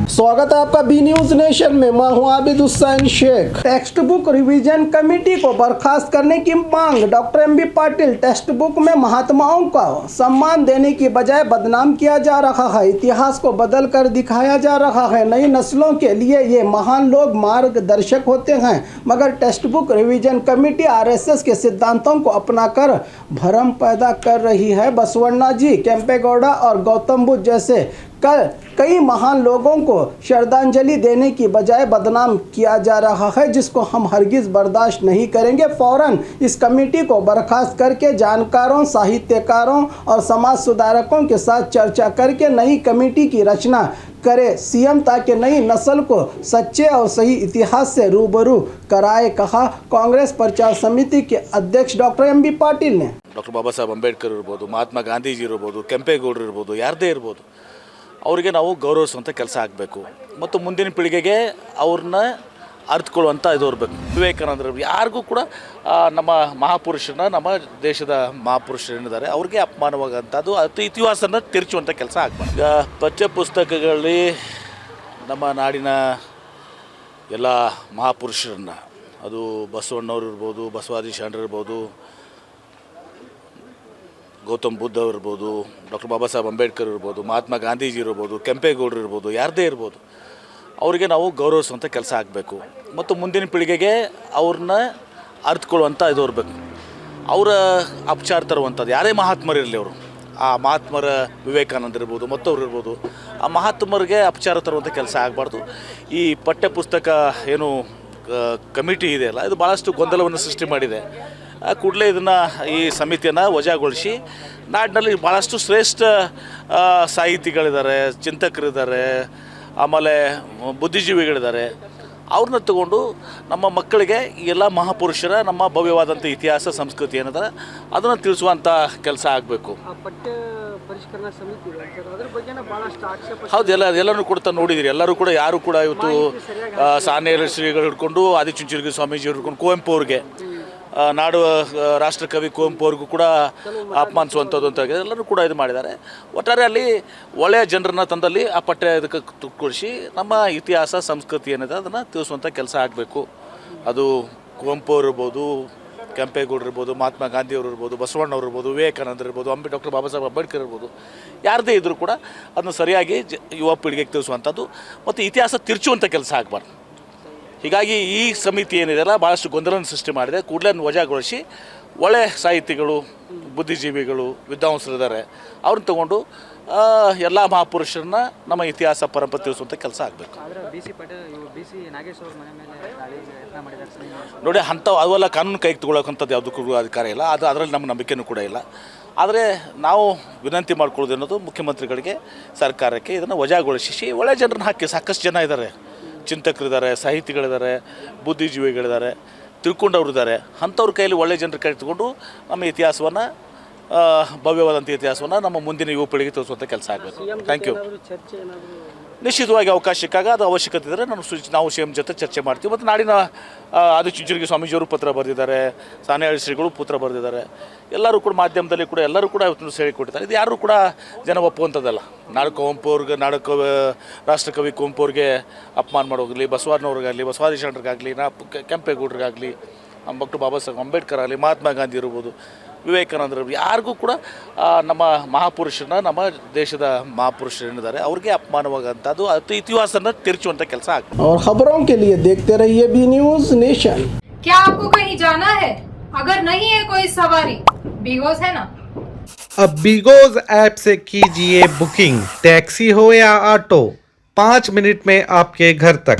स्वागत है आपका बी न्यूज नेशन में। मैं हूं Abid Hussain Shaikh. Text book revision committee को बर्खास्त करने की मांग। Doctor M B Patil, text book में महात्माओं का सम्मान देने की बजाय बदनाम किया जा रहा है, इतिहास को बदल कर दिखाया जा रहा है। नई नस्लों के लिए ये महान लोग मार्गदर्शक होते हैं, मगर text book revision committee RSS के सिद्धांतों को अपनाकर भ्रम पैदा कर रही है। बसवण्णा जी, केम्पेगौड़ा और गौतम बुद्ध जैसे कई महान लोगों को श्रद्धांजलि देने की बजाय बदनाम किया जा रहा है, जिसको हम हरगिज़ बर्दाश्त नहीं करेंगे। फौरन इस कमेटी को बर्खास्त करके जानकारों, साहित्यकारों और समाज सुधारकों के साथ चर्चा करके नई कमेटी की रचना करे सीएम, ताकि नई नस्ल को सच्चे और सही इतिहास से रूबरू कराए, कहा कांग्रेस प्रचार समिति के अध्यक्ष डॉक्टर एम बी पाटिल ने। डॉक्टर बाबा साहेब अंबेडकर इर्ಬೋದು, महात्मा गांधीजी इर्ಬೋದು, ಕೆಂಪೇಗೌಡರು ಇರ್ಬೋದು, ಯಾರದೇ ಇರ್ಬೋದು, ಅವರಿಗೆ ನಾವು ಗೌರವಿಸುವಂಥ ಕೆಲಸ ಆಗಬೇಕು ಮತ್ತು ಮುಂದಿನ ಪೀಳಿಗೆಗೆ ಅವ್ರನ್ನ ಅರ್ಥಕೊಳ್ಳುವಂಥ ಇದು ಇರಬೇಕು. ವಿವೇಕಾನಂದರು ಯಾರಿಗೂ ಕೂಡ ನಮ್ಮ ಮಹಾಪುರುಷರನ್ನ, ನಮ್ಮ ದೇಶದ ಮಹಾಪುರುಷರೇನಿದ್ದಾರೆ ಅವ್ರಿಗೆ ಅಪಮಾನವಾಗಂಥದ್ದು ಅದು ಇತಿಹಾಸನ ತಿರುಚುವಂಥ ಕೆಲಸ ಆಗಬಾರ್ದು. ಈಗ ಪಠ್ಯಪುಸ್ತಕಗಳಲ್ಲಿ ನಮ್ಮ ನಾಡಿನ ಎಲ್ಲ ಮಹಾಪುರುಷರನ್ನ, ಅದು ಬಸವಣ್ಣವ್ರು ಇರ್ಬೋದು, ಬಸವಾದಿ ಶರಣರು ಇರ್ಬೋದು, ಗೌತಮ್ ಬುದ್ಧ ಇರ್ಬೋದು, ಡಾಕ್ಟರ್ ಬಾಬಾ ಸಾಹೇಬ್ ಅಂಬೇಡ್ಕರ್ ಇರ್ಬೋದು, ಮಹಾತ್ಮ ಗಾಂಧೀಜಿ ಇರ್ಬೋದು, ಕೆಂಪೇಗೌಡರು ಇರ್ಬೋದು, ಯಾರದೇ ಇರ್ಬೋದು, ಅವರಿಗೆ ನಾವು ಗೌರವಿಸುವಂಥ ಕೆಲಸ ಆಗಬೇಕು ಮತ್ತು ಮುಂದಿನ ಪೀಳಿಗೆಗೆ ಅವ್ರನ್ನ ಅರ್ಥಕೊಳ್ಳುವಂಥ ಇದು ಇರಬೇಕು. ಅವರ ಅಪಚಾರ ತರುವಂಥದ್ದು ಯಾರೇ ಮಹಾತ್ಮರಿರಲಿ, ಅವರು ಆ ಮಹಾತ್ಮರ ವಿವೇಕಾನಂದ ಇರ್ಬೋದು, ಮತ್ತವ್ರು ಇರ್ಬೋದು, ಆ ಮಹಾತ್ಮರಿಗೆ ಅಪಚಾರ ತರುವಂಥ ಕೆಲಸ ಆಗಬಾರ್ದು. ಈ ಪಠ್ಯಪುಸ್ತಕ ಏನು ಕಮಿಟಿ ಇದೆಯಲ್ಲ, ಇದು ಭಾಳಷ್ಟು ಗೊಂದಲವನ್ನು ಸೃಷ್ಟಿ ಮಾಡಿದೆ. ಕೂಡಲೇ ಇದನ್ನು, ಈ ಸಮಿತಿಯನ್ನು ವಜಾಗೊಳಿಸಿ ನಾಡಿನಲ್ಲಿ ಭಾಳಷ್ಟು ಶ್ರೇಷ್ಠ ಸಾಹಿತಿಗಳಿದ್ದಾರೆ, ಚಿಂತಕರಿದ್ದಾರೆ, ಆಮೇಲೆ ಬುದ್ಧಿಜೀವಿಗಳಿದ್ದಾರೆ, ಅವ್ರನ್ನ ತಗೊಂಡು ನಮ್ಮ ಮಕ್ಕಳಿಗೆ ಈ ಎಲ್ಲ ಮಹಾಪುರುಷರ ನಮ್ಮ ಭವ್ಯವಾದಂಥ ಇತಿಹಾಸ ಸಂಸ್ಕೃತಿ ಏನಿದೆ ಅದನ್ನು ತಿಳಿಸುವಂಥ ಕೆಲಸ ಆಗಬೇಕು. ಹೌದು, ಎಲ್ಲರೂ ಕೂಡ ನೋಡಿದಿರಿ. ಎಲ್ಲರೂ ಕೂಡ ಯಾರು ಕೂಡ ಇವತ್ತು ಸಾಣೇರ ಶ್ರೀಗಳು ಹಿಡ್ಕೊಂಡು ಆದಿಚುಂಚನಗಿರಿ ಸ್ವಾಮೀಜಿ ಹಿಡ್ಕೊಂಡು ಕುವೆಂಪು ಅವ್ರಿಗೆ, ನಾಡು ರಾಷ್ಟ್ರಕವಿ ಕುವೆಂಪು ಅವ್ರಿಗೂ ಕೂಡ ಅಪಮಾನಿಸುವಂಥದ್ದು ಅಂತ ಎಲ್ಲರೂ ಕೂಡ ಇದು ಮಾಡಿದ್ದಾರೆ. ಒಟ್ಟಾರೆ ಅಲ್ಲಿ ಒಳ್ಳೆಯ ಜನರನ್ನ ತಂದಲ್ಲಿ ಆ ಪಠ್ಯ ಇದಕ್ಕೆ ತುಕ್ಕೊಳಿಸಿ ನಮ್ಮ ಇತಿಹಾಸ ಸಂಸ್ಕೃತಿ ಏನಿದೆ ಅದನ್ನು ತಿಳಿಸುವಂಥ ಕೆಲಸ ಆಗಬೇಕು. ಅದು ಕುವೆಂಪು ಅವ್ರು ಇರ್ಬೋದು, ಕೆಂಪೇಗೌಡರು ಇರ್ಬೋದು, ಮಹಾತ್ಮ ಗಾಂಧಿಯವರು ಇರ್ಬೋದು, ಬಸವಣ್ಣವ್ರು ಇರ್ಬೋದು, ವಿವೇಕಾನಂದರು ಇರ್ಬೋದು, ಡಾಕ್ಟರ್ ಬಾಬಾ ಸಾಹೇಬ್ ಅಂಬೇಡ್ಕರ್ ಇರ್ಬೋದು, ಯಾರದೇ ಇದ್ದರೂ ಕೂಡ ಅದನ್ನು ಸರಿಯಾಗಿ ಯುವ ಪೀಳಿಗೆಗೆ ತಿಳಿಸುವಂಥದ್ದು ಮತ್ತು ಇತಿಹಾಸ ತಿರುಚುವಂಥ ಕೆಲಸ ಆಗಬಾರ್ದು. ಹೀಗಾಗಿ ಈ ಸಮಿತಿ ಏನಿದೆಯಲ್ಲ ಭಾಳಷ್ಟು ಗೊಂದಲವನ್ನು ಸೃಷ್ಟಿ ಮಾಡಿದೆ. ಕೂಡಲೇ ವಜಾಗೊಳಿಸಿ ಒಳ್ಳೆಯ ಸಾಹಿತಿಗಳು, ಬುದ್ಧಿಜೀವಿಗಳು, ವಿದ್ವಾಂಸರಿದ್ದಾರೆ, ಅವ್ರನ್ನ ತಗೊಂಡು ಎಲ್ಲ ಮಹಾಪುರುಷರನ್ನ ನಮ್ಮ ಇತಿಹಾಸ ಪರಂಪರೆ ತಿಳಿಸುವಂಥ ಕೆಲಸ ಆಗಬೇಕು. ನೋಡಿ, ಅವೆಲ್ಲ ಕಾನೂನು ಕೈಗೆ ತಗೊಳ್ಳೋಕ್ಕಂಥದ್ದು ಯಾವುದಕ್ಕೂ ಅಧಿಕಾರ ಇಲ್ಲ. ಅದರಲ್ಲಿ ನಮ್ಮ ನಂಬಿಕೆಯೂ ಕೂಡ ಇಲ್ಲ. ಆದರೆ ನಾವು ವಿನಂತಿ ಮಾಡ್ಕೊಳ್ಳೋದು ಅನ್ನೋದು ಮುಖ್ಯಮಂತ್ರಿಗಳಿಗೆ, ಸರ್ಕಾರಕ್ಕೆ ಇದನ್ನು ವಜಾಗೊಳಿಸಿ ಒಳ್ಳೆಯ ಜನರನ್ನ ಹಾಕಿ. ಸಾಕಷ್ಟು ಜನ ಇದ್ದಾರೆ, ಚಿಂತಕರಿದ್ದಾರೆ, ಸಾಹಿತಿಗಳಿದ್ದಾರೆ, ಬುದ್ಧಿಜೀವಿಗಳಿದ್ದಾರೆ, ತಿಳ್ಕೊಂಡವ್ರಿದ್ದಾರೆ. ಅಂಥವ್ರ ಕೈಯಲ್ಲಿ ಒಳ್ಳೆಯ ಜನರ ಕೈ ತಗೊಂಡು ನಮ್ಮ ಇತಿಹಾಸವನ್ನು, ಭವ್ಯವಾದಂಥ ಇತಿಹಾಸವನ್ನು ನಮ್ಮ ಮುಂದಿನ ಯುವ ಪೀಳಿಗೆ ತಿಳಿಸುವಂಥ ಕೆಲಸ ಆಗಬೇಕು. Thank you. ನಿಶ್ಚಿತವಾಗಿ ಅವಕಾಶ ಸಿಕ್ಕಾಗ ಅದು ಅವಶ್ಯಕತೆ ಇದ್ದರೆ ನಾವು ಸಿ ಎಂ ಜೊತೆ ಚರ್ಚೆ ಮಾಡ್ತೀವಿ. ಮತ್ತು ನಾಡಿನ ಆದಿಚುಂಚನಗಿರಿ ಸ್ವಾಮೀಜಿಯವರು ಪತ್ರ ಬರೆದಿದ್ದಾರೆ, ಸಾಣೇಹಳ್ಳಿ ಶ್ರೀಗಳು ಪತ್ರ ಬರೆದಿದ್ದಾರೆ. ಎಲ್ಲರೂ ಕೂಡ ಮಾಧ್ಯಮದಲ್ಲಿ ಕೂಡ ಎಲ್ಲರೂ ಕೂಡ ಇವತ್ತು ಹೇಳಿಕೊಟ್ಟಿದ್ದಾರೆ. ಇದು ಯಾರೂ ಕೂಡ ಜನ ಒಪ್ಪುವಂಥದ್ದಲ್ಲ. ಕುವೆಂಪು ಅವ್ರಿಗೆ, ರಾಷ್ಟ್ರಕವಿ ಕುವೆಂಪು ಅವ್ರಿಗೆ ಅಪಮಾನ ಮಾಡೋಗಲಿ, ಬಸವಣ್ಣವ್ರಿಗಾಗಲಿ, ಬಸವಾದಿ ಶರಣರಿಗಾಗಲಿ, ಕೆಂಪೇಗೌಡರಿಗಾಗಲಿ, ನಮ್ಮ ಡಾಕ್ಟರ್ ಬಾಬಾ ಸಾಹೇಬ್ ಅಂಬೇಡ್ಕರ್ ಆಗಲಿ, ಮಹಾತ್ಮ ಗಾಂಧಿ ಇರ್ಬೋದು, ವಿವೇಕಾನಂದರು, ಯಾರಿಗೂ ಕೂಡ ನಮ್ಮ ಮಹಾಪುರುಷರನ್ನ, ನಮ್ಮ ದೇಶದ ಮಹಾಪುರುಷರೇನಿದ್ದಾರೆ ಅವ್ರಿಗೆ ಅಪಮಾನವಾಗಂಥದ್ದು ಅದು ಇತಿಹಾಸನ ತಿರುಚುವಂಥ ಕೆಲಸ ಆಗ್ತದೆ. और खबरों के लिए देखते रहिए बी न्यूज नेशन। क्या आपको कहीं जाना है? अगर नहीं है कोई सवारी, बिगोस है ना। अब बिगोज ऐप से कीजिए बुकिंग, टैक्सी हो या ऑटो, 5 मिनट में आपके घर तक।